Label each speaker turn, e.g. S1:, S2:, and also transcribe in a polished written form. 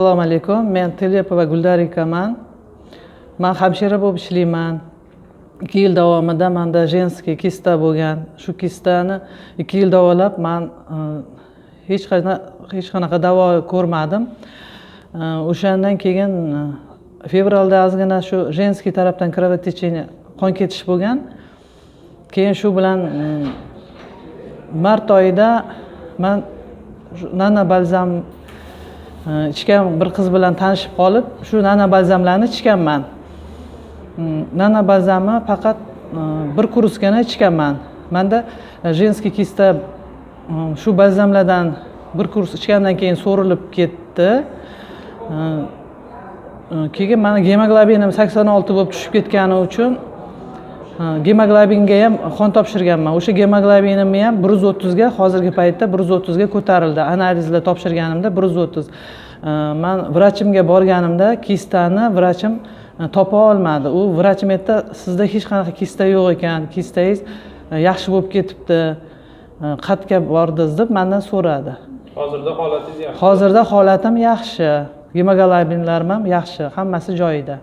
S1: Assalomu alaykum. Men Telyapova Guldarikaman. Men hamshira bo'lib ishlayman. 2 yil davomida menda женский kista bo'lgan. Shu kistani 2 yil davolab men hech qanaqa davo ko'rmadim. O'shandan keyin fevralda ozgina shu женский tarafdan кровотечение, qon ketish bo'lgan. Keyin shu bilan mart oyida men nana balzam ichgan bir qiz bilan tanishib qolib, shu nana balzamlarni ichganman. Nana balzamni faqat bir kursgina ichganman. Menda женский kista shu balzamlardan bir kurs ichgandan keyin so'rilib ketdi. Keyin meni gemoglobinim 86 bo'lib tushib ketgani uchun gemoglobinga ham qon topshirganman. O'sha gemoglobinim ham 130 ga, hozirgi paytda 130 ga ko'tarildi. Analizlar topshirganimda 130. Men vrachimga borganimda kistani vrachim topa olmadi. U vrachim aytdi, sizda hech qanaqa kista yo'q ekan, kistangiz yaxshi bo'lib ketibdi. Qayerga bordingiz deb mendan so'radi.
S2: Hozirda holatingiz yaxshi?
S1: Hozirda holatim yaxshi. Gemoglobinlarim ham yaxshi, hammasi joyida.